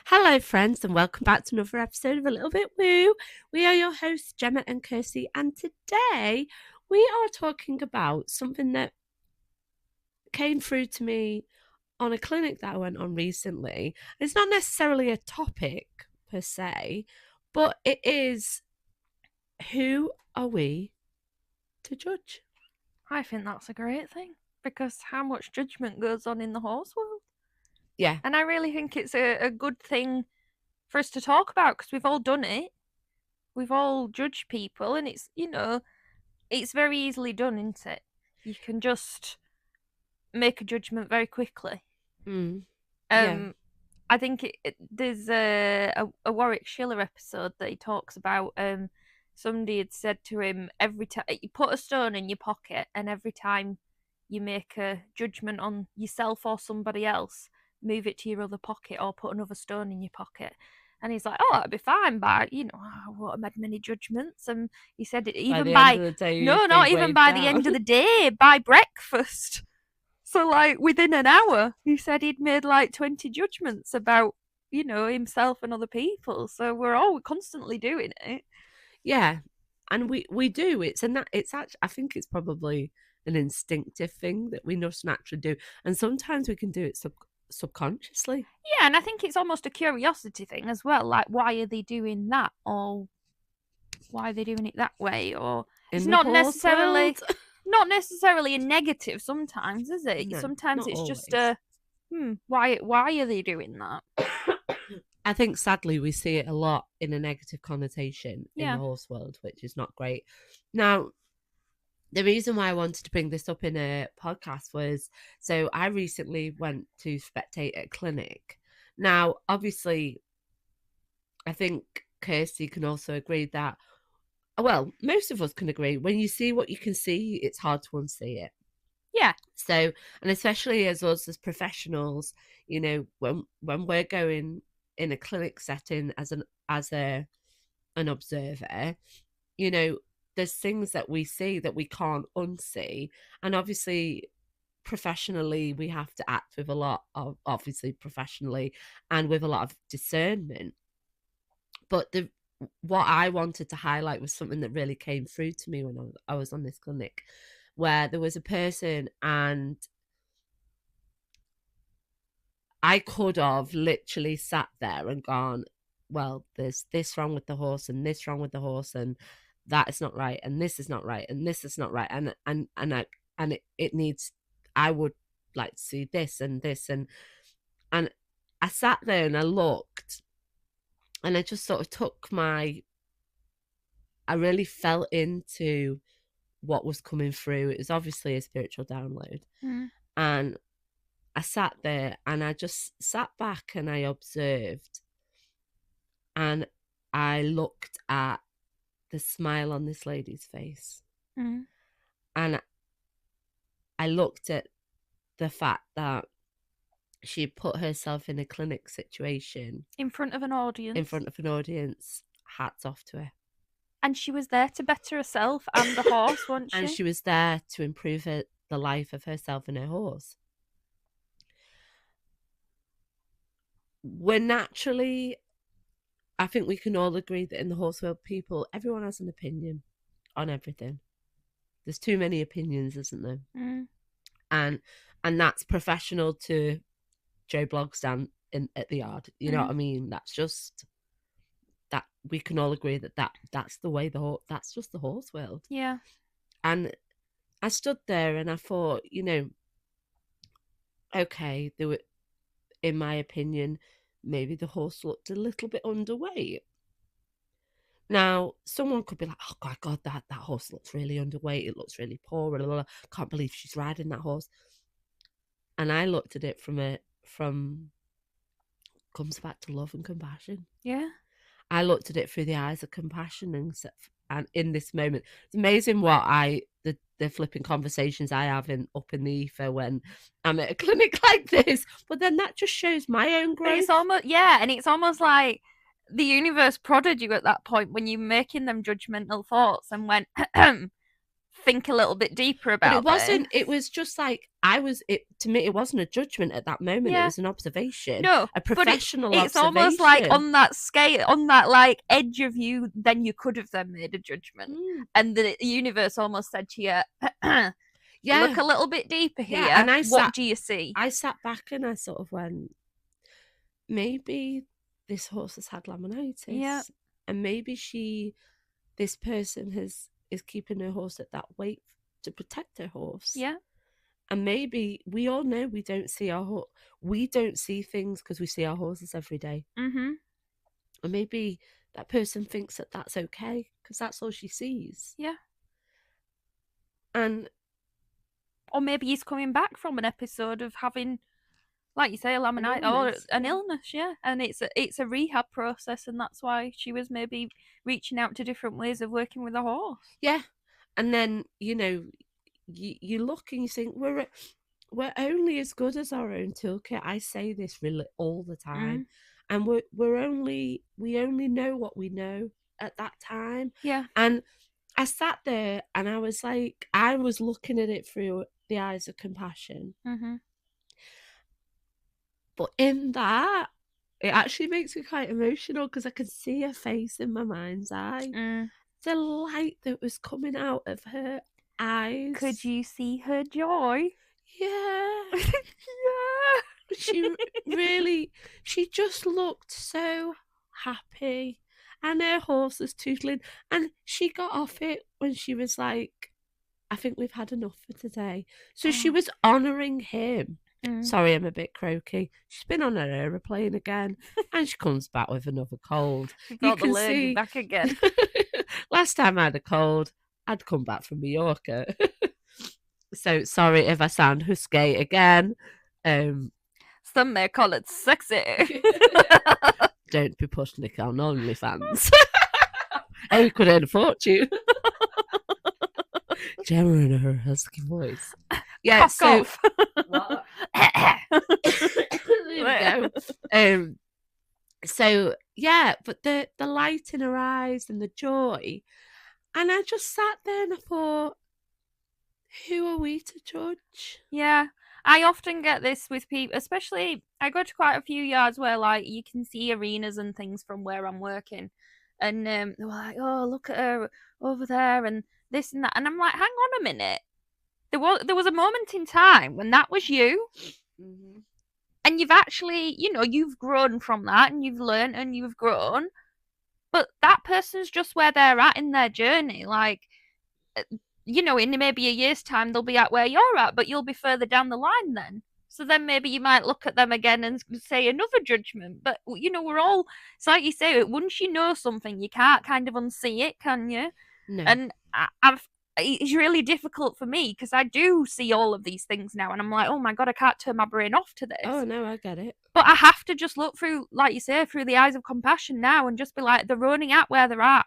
Hello, friends, and welcome back to another episode of A Little Bit Woo. We are your hosts, Gemma and Kirsty, and today we are talking about something that came through to me on a clinic that I went on recently. It's not necessarily a topic per se, but it is, who are we to judge? I think that's a great thing because how much judgment goes on in the horse world. Yeah. And I really think it's a good thing for us to talk about because we've all done it. We've all judged people, and it's very easily done, isn't it? You can just make a judgment very quickly. Yeah. I think there's a Warwick Schiller episode that he talks about. Somebody had said to him, every time you put a stone in your pocket, and every time you make a judgment on yourself or somebody else, move it to your other pocket or put another stone in your pocket. And he's like, "Oh, that'd be fine, but I won't have made many judgments." And he said, "Even End of the day, no, not even by the end of the day, by breakfast." So, like, within an hour, he said he'd made like 20 judgments about, himself and other people. So we're all constantly doing it. Yeah, and we do. It's actually, I think it's probably an instinctive thing that we just naturally do, and sometimes we can do it subconsciously. Yeah, and I think it's almost a curiosity thing as well. Like, why are they doing that, or why are they doing it that way? Or it's not necessarily not necessarily a negative. Sometimes, is it? No, sometimes it's always. just a why are they doing that? I think sadly we see it a lot in a negative connotation in Yeah. the horse world, which is not great. Now, the reason why I wanted to bring this up in a podcast was, so I recently went to spectate at a clinic. Now, obviously, I think Kirsty can also agree that, well, most of us can agree, when you see what you can see, it's hard to unsee it. Yeah. So, and especially as us as professionals, when we're going in a clinic setting as an observer, there's things that we see that we can't unsee. And obviously, professionally, we have to act with a lot of, obviously, professionally and with a lot of discernment. But what I wanted to highlight was something that really came through to me when I was on this clinic, where there was a person, and I could have literally sat there and gone, well, there's this wrong with the horse and this wrong with the horse, and that is not right, and this is not right, and this is not right, and it needs, I would like to see this and this, and I sat there and I looked, and I just sort of I really fell into what was coming through. It was obviously a spiritual download. And I sat there and I just sat back and I observed, and I looked at the smile on this lady's face. And I looked at the fact that she put herself in a clinic situation. In front of an audience. Hats off to her. And she was there to better herself and the horse, wasn't she? And she was there to improve the life of herself and her horse. We're naturally, I think we can all agree that in the horse world, everyone has an opinion on everything. There's too many opinions, isn't there? And that's professional to Joe Blogstand at the yard. You know what I mean? That's just that we can all agree that's the way that's just the horse world. Yeah. And I stood there and I thought, okay, there were, in my opinion, maybe the horse looked a little bit underweight. Now, someone could be like, oh, my God, that horse looks really underweight. It looks really poor. Blah, blah, blah. Can't believe she's riding that horse. And I looked at it comes back to love and compassion. Yeah. I looked at it through the eyes of compassion, and in this moment, it's amazing what the flipping conversations I have up in the ether when I'm at a clinic like this. But then that just shows my own growth. And it's almost like the universe prodded you at that point when you're making them judgmental thoughts and went, think a little bit deeper about But it wasn't. this. It was just like to me, it wasn't a judgment at that moment. It was an observation. No, a professional but it's observation. almost like on that scale, on that like edge of you, then you could have then made a judgment, and the universe almost said to you, look a little bit deeper here. And what do you see? I sat back and I sort of went, maybe this horse has had laminitis. Yeah. And maybe this person is keeping her horse at that weight to protect her horse. Yeah. And maybe we all know we don't see we don't see things because we see our horses every day. Mm-hmm. And maybe that person thinks that that's okay because that's all she sees. Yeah. And or maybe he's coming back from an episode of having, like you say, a laminitis or an illness, yeah. And it's a rehab process, and that's why she was maybe reaching out to different ways of working with a horse. Yeah. And then, you know, you look and you think, we're only as good as our own toolkit. I say this really all the time. And we only know what we know at that time. Yeah. And I sat there and I was like, I was looking at it through the eyes of compassion. Mm-hmm. But in that, it actually makes me quite emotional because I can see her face in my mind's eye. The light that was coming out of her eyes. Could you see her joy? Yeah. Yeah. She just looked so happy. And her horse was tootling. And she got off it when she was like, I think we've had enough for today. So she was honouring him. Sorry, I'm a bit croaky. She's been on an aeroplane again, and she comes back with another cold. You can see back again. Last time I had a cold, I'd come back from Mallorca. So sorry if I sound husky again. Some may call it sexy. Don't be pushing it on OnlyFans. I could earn a fortune. Gemma and her husky voice. Yeah, off. What? There we go. So yeah, but the light in her eyes and the joy, and I just sat there and I thought, who are we to judge? Yeah, I often get this with people, especially I go to quite a few yards where like you can see arenas and things from where I'm working, and they're like, oh, look at her over there and this and that, and I'm like, hang on a minute. There was a moment in time when that was you, and you've actually, you've grown from that, and you've learned and you've grown, but that person's just where they're at in their journey. Like, in maybe a year's time, they'll be at where you're at, but you'll be further down the line then. So then maybe you might look at them again and say another judgment. But, we're all, it's like you say, once you know something, you can't kind of unsee it, can you? No. And it's really difficult for me because I do see all of these things now, and I'm like, oh my God, I can't turn my brain off to this. Oh no, I get it. But I have to just look through, like you say, through the eyes of compassion now and just be like, they're running at where they're at.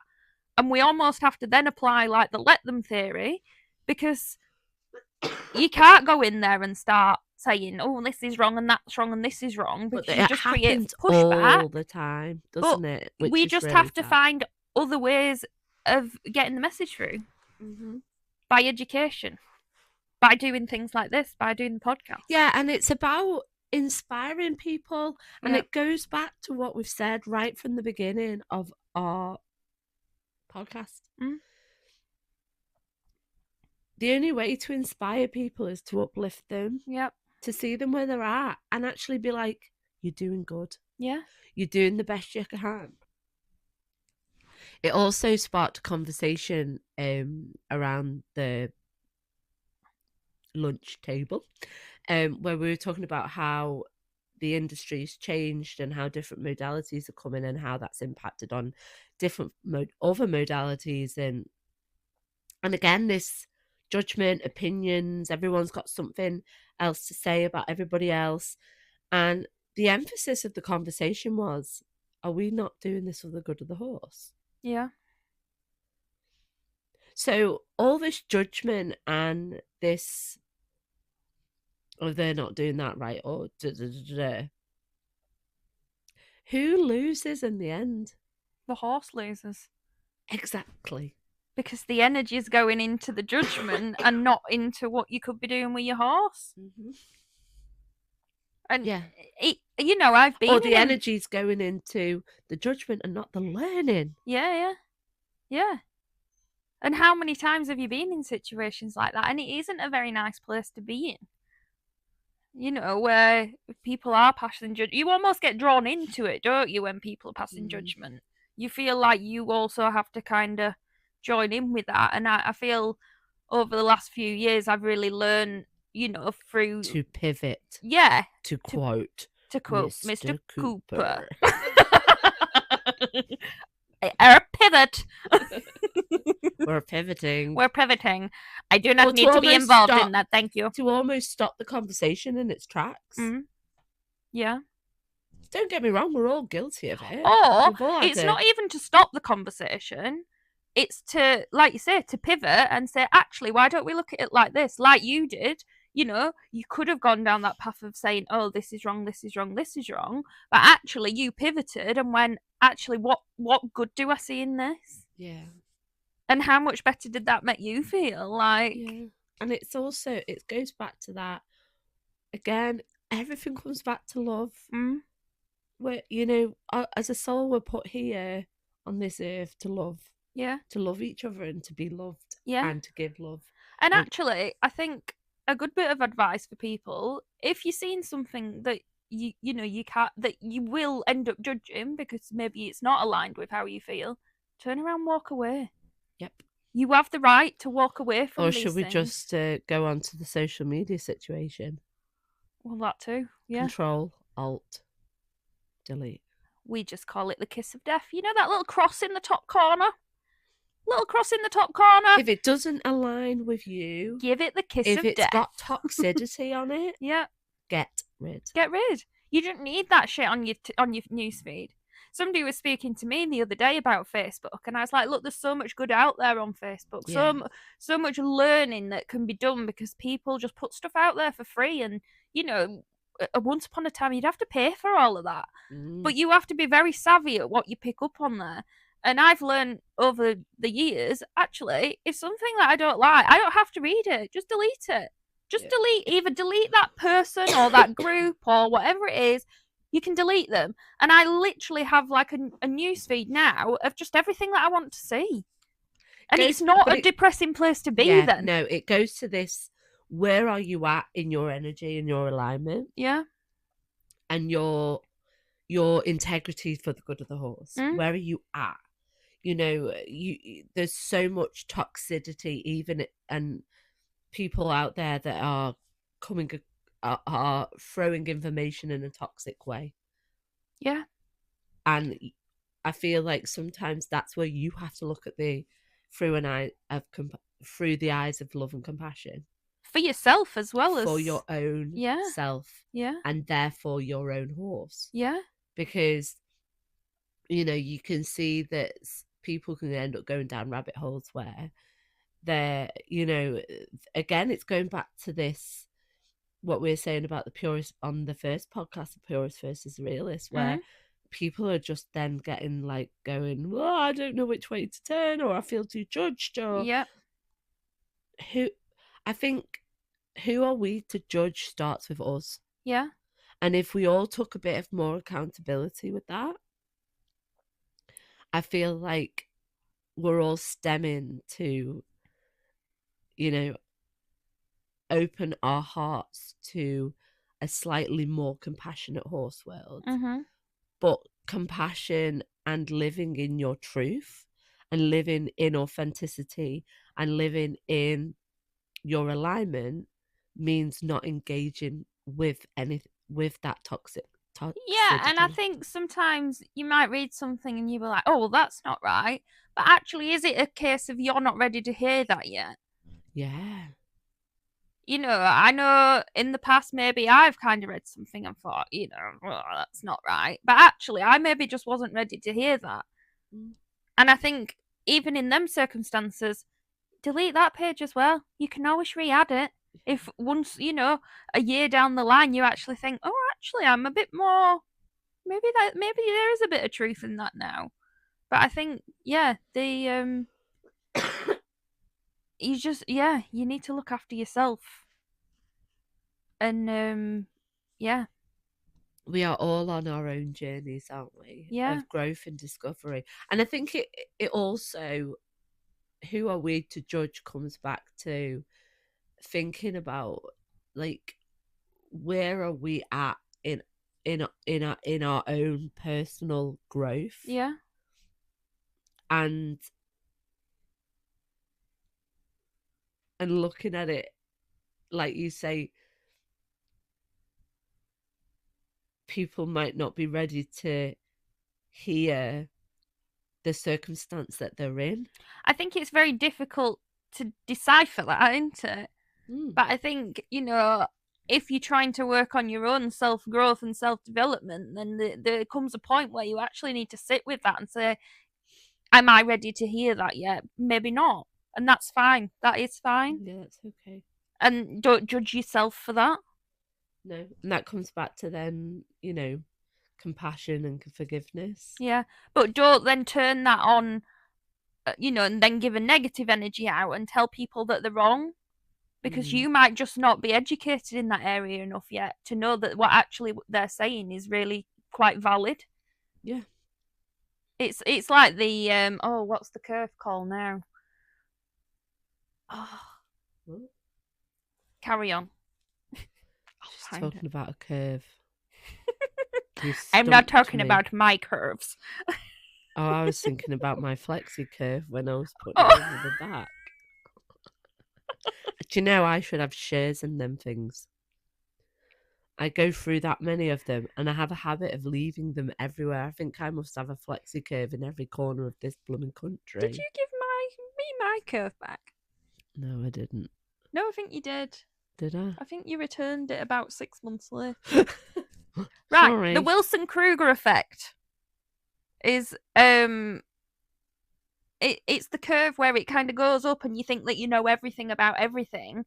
And we almost have to then apply like the let them theory, because you can't go in there and start saying, oh, this is wrong and that's wrong and this is wrong, because but you just create pushback all the time, doesn't it? We just have to find other ways of getting the message through by education, by doing things like this, by doing the podcast. Yeah, and it's about inspiring people, and it goes back to what we've said right from the beginning of our podcast. The only way to inspire people is to uplift them. Yep. To see them where they're at and actually be like, you're doing good. Yeah. You're doing the best you can. It also sparked a conversation around the lunch table where we were talking about how the industry's changed and how different modalities are coming and how that's impacted on different other modalities. And again, this judgment, opinions, everyone's got something else to say about everybody else. And the emphasis of the conversation was, are we not doing this for the good of the horse? Yeah. So all this judgment and this, oh, they're not doing that right, or who loses in the end? The horse loses. Exactly. because the energy is going into the judgment and not into what you could be doing with your horse. Mm-hmm. And yeah, I've been. Or the energy's going into the judgment and not the learning. Yeah. And how many times have you been in situations like that? And it isn't a very nice place to be in. Where people are passing judgment. You almost get drawn into it, don't you, when people are passing judgment? You feel like you also have to kind of join in with that. And I feel over the last few years, I've really learned, through... To pivot. Yeah. To quote Mr. Cooper. A pivot. We're pivoting. We're pivoting. I do not need to be involved in that. Thank you. To almost stop the conversation in its tracks. Mm-hmm. Yeah. Don't get me wrong, we're all guilty of it. Or it's not even to stop the conversation. It's to, like you say, to pivot and say, actually, why don't we look at it like this? Like you did. You could have gone down that path of saying, oh, this is wrong, this is wrong, this is wrong. But actually, you pivoted and went, actually, what good do I see in this? Yeah. And how much better did that make you feel? Like, yeah. And it goes back to that. Again, everything comes back to love. Mm. Where, as a soul, we're put here on this earth to love. Yeah. To love each other and to be loved. Yeah. And to give love. And actually, I think a good bit of advice for people, if you're seeing something that you can't, that you will end up judging because maybe it's not aligned with how you feel, turn around, walk away. Yep. You have the right to walk away from these things. Or should we just go on to the social media situation? Well, that too. Yeah. Control, Alt, delete. We just call it the kiss of death. You know that little cross in the top corner? Little cross in the top corner. If it doesn't align with you, give it the kiss of death. If it's got toxicity on it, yeah, get rid. Get rid. You don't need that shit on your newsfeed. Somebody was speaking to me the other day about Facebook, and I was like, look, there's so much good out there on Facebook. Yeah. So much learning that can be done because people just put stuff out there for free. And, once upon a time, you'd have to pay for all of that. But you have to be very savvy at what you pick up on there. And I've learned over the years, actually, if something that I don't like, I don't have to read it. Just delete it. Just either delete that person or that group or whatever it is. You can delete them. And I literally have like a newsfeed now of just everything that I want to see. And it's not a depressing place to be then. No, it goes to this, where are you at in your energy and your alignment? Yeah. And your integrity for the good of the horse. Where are you at? There's so much toxicity and people out there that are throwing information in a toxic way. Yeah. And I feel like sometimes that's where you have to look at through the eyes of love and compassion. For yourself as well as for your own self. Yeah. And therefore your own horse. Yeah. Because you can see that people can end up going down rabbit holes where they're, again, it's going back to this, what we were saying about the purist on the first podcast, the purist versus realist, where people are just then getting like going, well, I don't know which way to turn, or I feel too judged, or who are we to judge starts with us. Yeah. And if we all took a bit of more accountability with that, I feel like we're all stemming to, open our hearts to a slightly more compassionate horse world. But compassion and living in your truth and living in authenticity and living in your alignment means not engaging with that toxic. Yeah, and I think sometimes you might read something and you be like, oh, well, that's not right. But actually, is it a case of you're not ready to hear that yet? Yeah. I know in the past maybe I've kind of read something and thought, well, that's not right. But actually, I maybe just wasn't ready to hear that. And I think even in them circumstances, delete that page as well. You can always re-add it. If once, a year down the line, you actually think, oh, actually, I'm a bit more, maybe there is a bit of truth in that now. But I think, the you need to look after yourself. And yeah. We are all on our own journeys, aren't we? Yeah. Of growth and discovery. And I think it also, who are we to judge, comes back to thinking about, like, where are we at in our own personal growth. Yeah. And looking at it, like you say, people might not be ready to hear the circumstance that they're in. I think it's very difficult to decipher that, isn't it? But I think, if you're trying to work on your own self-growth and self-development, then there comes a point where you actually need to sit with that and say, am I ready to hear that yet? Maybe not. And that's fine. That is fine. Yeah, that's okay. And don't judge yourself for that. No. And that comes back to then, compassion and forgiveness. Yeah. But don't then turn that on, and then give a negative energy out and tell people that they're wrong. Because you might just not be educated in that area enough yet to know that what actually they're saying is really quite valid. Yeah. It's like the what's the curve called now? Oh. What? Carry on. She's talking about a curve. I'm not talking about my curves. Oh, I was thinking about my flexi curve when I was putting it over the back. Do you know I should have shares in them things? I go through that many of them, and I have a habit of leaving them everywhere. I think I must have a flexi curve in every corner of this blooming country. Did you give me my curve back? No, I didn't. No, I think you did. Did I? I think you returned it about 6 months later. Right. Sorry. The Wilson-Kruger effect is it's the curve where it kind of goes up and you think that you know everything about everything,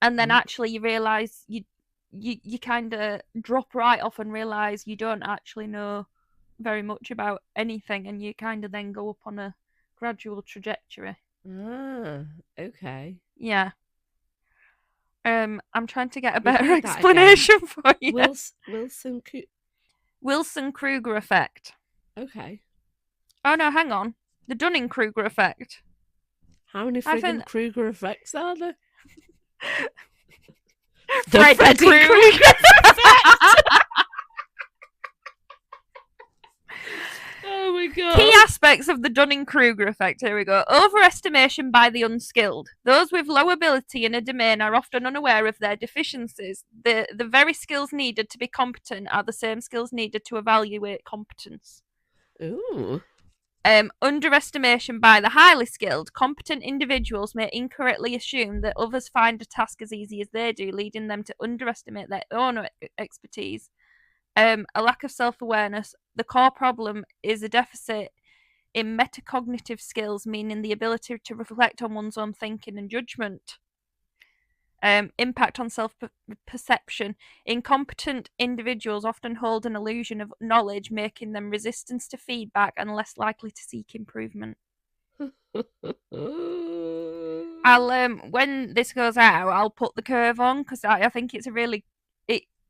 and then actually you realise you kind of drop right off and realise you don't actually know very much about anything, and you kind of then go up on a gradual trajectory. Ah, okay. Yeah. I'm trying to get a better explanation for you. Wilson-Kruger effect. Okay. Oh no, hang on. The Dunning-Kruger effect. How many friggin' Kruger effects are there? The Freddy Krueger effect. Oh my god. Key aspects of the Dunning-Kruger effect. Here we go. Overestimation by the unskilled. Those with low ability in a domain are often unaware of their deficiencies. The very skills needed to be competent are the same skills needed to evaluate competence. Ooh. Underestimation by the highly skilled. Competent individuals may incorrectly assume that others find a task as easy as they do, leading them to underestimate their own expertise. A lack of self-awareness. The core problem is a deficit in metacognitive skills, meaning the ability to reflect on one's own thinking and judgment. Impact on self-perception. Incompetent individuals often hold an illusion of knowledge, making them resistant to feedback and less likely to seek improvement. I'll when this goes out, I'll put the curve on because I think it's a really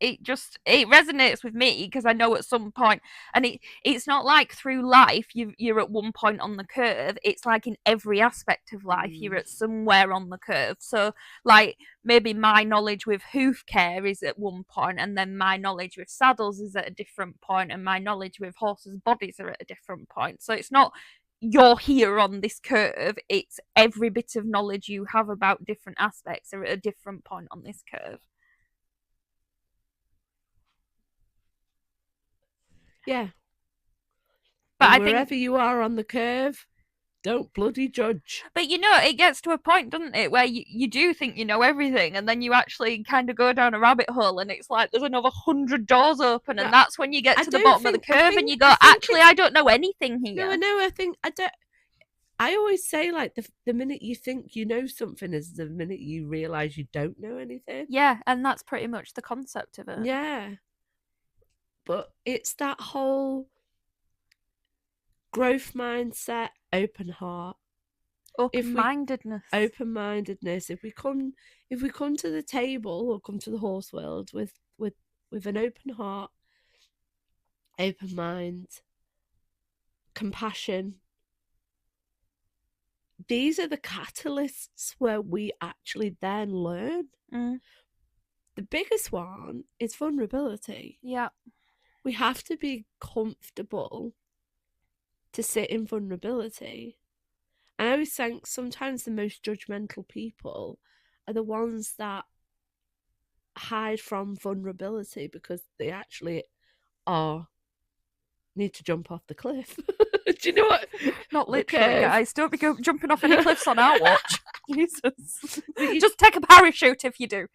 it resonates with me because I know at some point, and it's not like through life you're at one point on the curve. It's like in every aspect of life you're at somewhere on the curve. So like maybe my knowledge with hoof care is at one point, and then my knowledge with saddles is at a different point, and my knowledge with horses' bodies are at a different point. So it's not you're here on this curve, it's every bit of knowledge you have about different aspects are at a different point on this curve. Yeah. But and wherever you are on the curve, don't bloody judge. But it gets to a point, doesn't it, where you do think you know everything, and then you actually kind of go down a rabbit hole, and it's like there's another 100 doors open, and that's when you get to the bottom of the curve, and you go, actually, I don't know anything here. No, I know. I always say, like, the minute you think you know something is the minute you realise you don't know anything. Yeah, and that's pretty much the concept of it. Yeah. But it's that whole growth mindset, open heart. Open-mindedness. If we come to the table or come to the horse world with an open heart, open mind, compassion, these are the catalysts where we actually then learn. The biggest one is vulnerability. Yeah. We have to be comfortable to sit in vulnerability. And I always think sometimes the most judgmental people are the ones that hide from vulnerability because they actually need to jump off the cliff. Do you know what? Not literally, guys. Don't be jumping off any cliffs on our watch. Jesus. Just take a parachute if you do.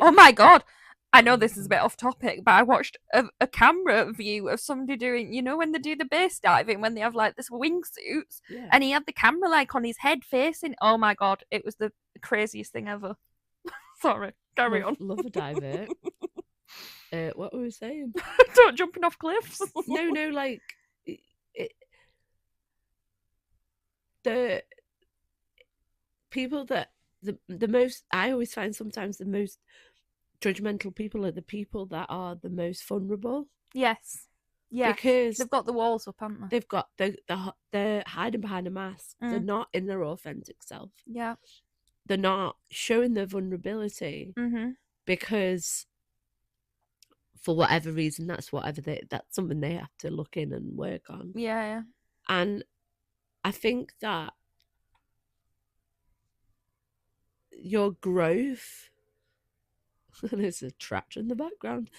Oh my God. I know this is a bit off topic, but I watched a camera view of somebody doing, you know, when they do the base diving, when they have like this wingsuits, and he had the camera like on his head facing. Oh my God. It was the craziest thing ever. Sorry. Carry on. Love a diver. What were we saying? Don't jumping off cliffs. No, like the people that the most, I always find sometimes the most judgmental people are the people that are the most vulnerable. Yes. Yeah. Because they've got the walls up, haven't they? They've got they're hiding behind a mask. They're not in their authentic self. Yeah. They're not showing their vulnerability because for whatever reason, that's something they have to look in and work on. Yeah. And I think that your growth, there's a tractor in the background,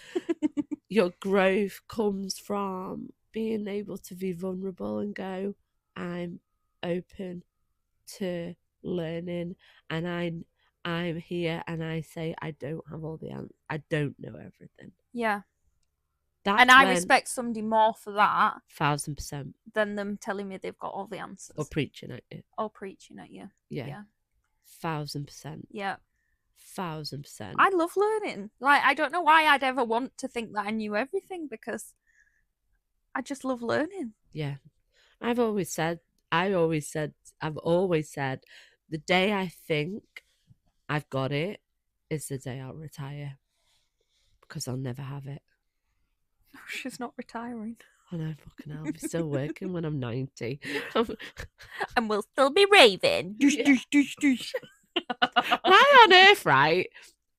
your growth comes from being able to be vulnerable and go, I'm open to learning, and I'm here, and I say I don't have all the answers. I don't know everything. Yeah. And I respect somebody more for that 1,000% than them telling me they've got all the answers. Or preaching at you. Yeah. 1,000%. Yeah. 1,000%. I love learning. Like, I don't know why I'd ever want to think that I knew everything, because I just love learning. Yeah. I've always said, the day I think I've got it is the day I'll retire, because I'll never have it. Oh, she's not retiring. I know, fucking hell. I'll be still working when I'm 90. And we'll still be raving. Yeah. Why on earth, right?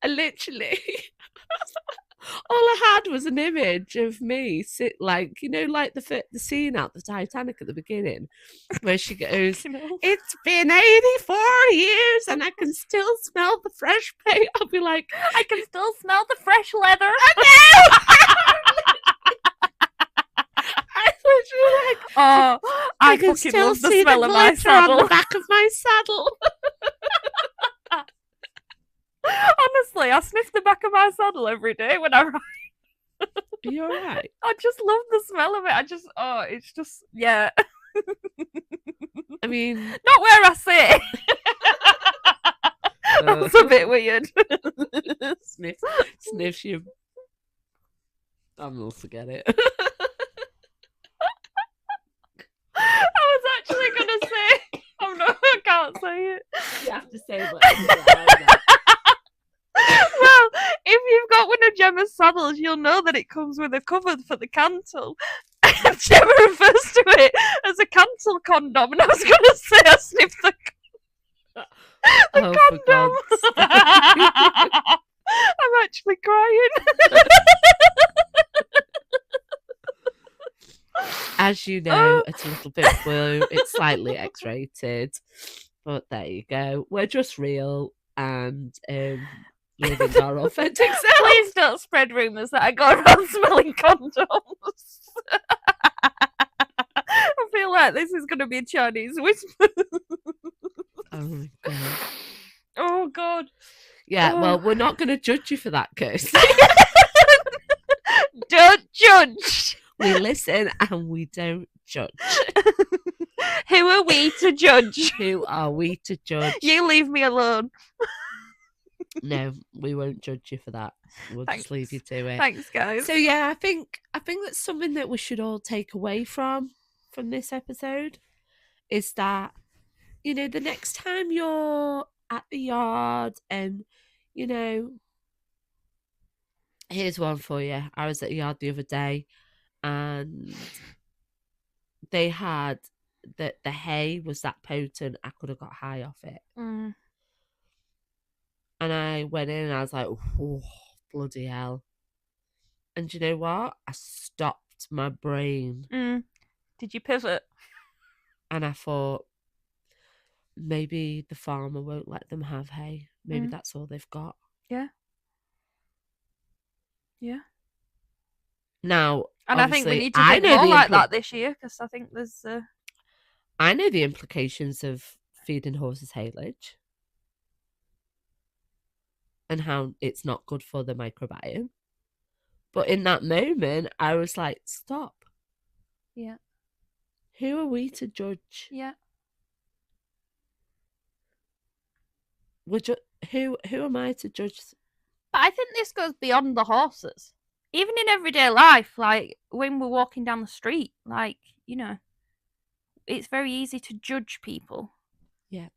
I literally... all I had was an image of me sit like, you know, like the scene out the Titanic at the beginning where she goes, it's been 84 years and I can still smell the fresh paint. I'll be like, I can still smell the fresh leather. I know! I I can still love the smell of my saddle. On the back of my saddle. Honestly, I sniff the back of my saddle every day when I ride. Are you alright? I just love the smell of it. It's just, yeah. I mean... not where I sit. That's a bit weird. Sniffs you. I'll forget it. I was actually going to say... oh no, I can't say it. You have to say it. Well, if you've got one of Gemma's saddles, you'll know that it comes with a cover for the cantle. Gemma refers to it as a cantle condom, and I was going to say I sniffed the condom. I'm actually crying. As you know, it's a little bit blue. It's slightly X-rated, but there you go. We're just real and living our authentic self. Please don't spread rumours that I go around smelling condoms. I feel like this is going to be a Chinese whisper. Oh my god. Oh god. Yeah, well, we're not going to judge you for that, Kirsty. Don't judge. We listen and we don't judge. Who are we to judge? Who are we to judge? You leave me alone. No, we won't judge you for that. We'll just leave you to it. Thanks, guys. So yeah, I think that's something that we should all take away from this episode, is that you know, the next time you're at the yard and, you know, here's one for you. I was at the yard the other day and they had the hay was that potent I could have got high off it. Mm. And I went in and I was like, oh, bloody hell. And you know what? I stopped my brain. Did you pivot? And I thought, maybe the farmer won't let them have hay. Maybe that's all they've got. Yeah. Yeah. Now, and I think we need to think more like that this year, because I think there's... I know the implications of feeding horses haylage and how it's not good for the microbiome. But in that moment, I was like, stop. Yeah. Who are we to judge? Yeah. Who am I to judge? But I think this goes beyond the horses. Even in everyday life, like when we're walking down the street, like, you know, it's very easy to judge people. Yeah.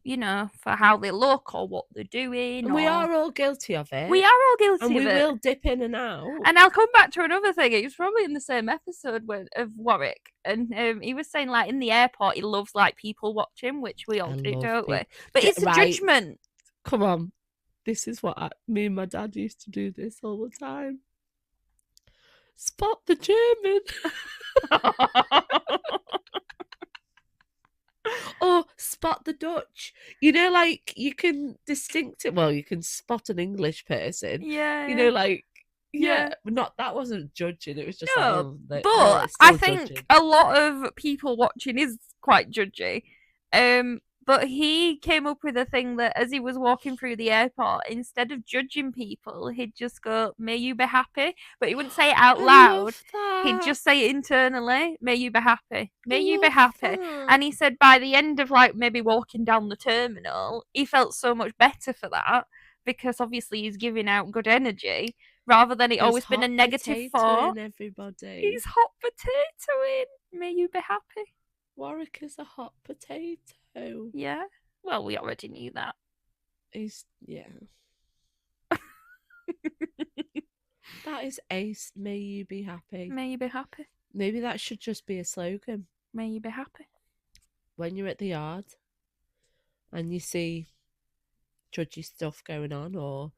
You know, for how they look or what they're doing. And we are all guilty of it. We are all guilty of it. And we will dip in and out. And I'll come back to another thing. It was probably in the same episode of Warwick. And he was saying, like, in the airport, he loves, like, people watching, which we all do, don't we? But it's a judgment. Come on. This is what me and my dad used to do this all the time. Spot the German. Or spot the Dutch. You know, like, you can you can spot an English person. Yeah. You know, like, that wasn't judging. It was just but I think judging. A lot of people watching is quite judgy. But he came up with a thing that as he was walking through the airport, instead of judging people, he'd just go, "May you be happy." But he wouldn't say it out loud. He'd just say it internally, "May you be happy. May you be happy." And he said by the end of, like, maybe walking down the terminal, he felt so much better for that, because obviously he's giving out good energy rather than it always been a negative thought. Everybody. He's hot potatoing. May you be happy. Warwick is a hot potato. Yeah. Well, we already knew that. That is ace. May you be happy. May you be happy. Maybe that should just be a slogan. May you be happy. When you're at the yard and you see judgy stuff going on, or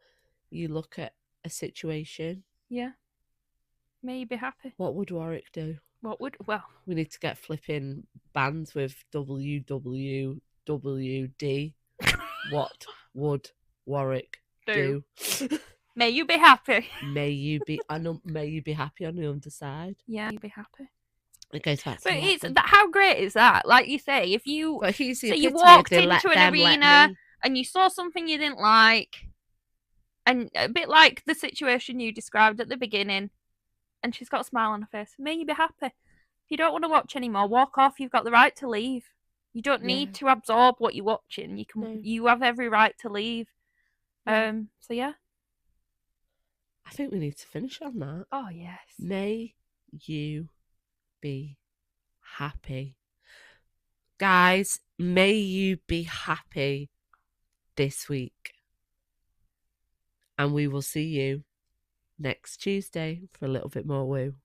you look at a situation. Yeah. May you be happy. What would Warwick do? We need to get flipping bands with WWWD. What would Warwick do? May you be happy. May you be happy on the underside. Yeah, you be happy. It goes back to how great is that? Like you say, if you you walked into an arena and you saw something you didn't like, and a bit like the situation you described at the beginning, and she's got a smile on her face. May you be happy. If you don't want to watch anymore, walk off. You've got the right to leave. You don't need to absorb what you're watching. You have every right to leave. So yeah. I think we need to finish on that. Oh yes. May you be happy. Guys, may you be happy this week. And we will see you next Tuesday for a little bit more woo.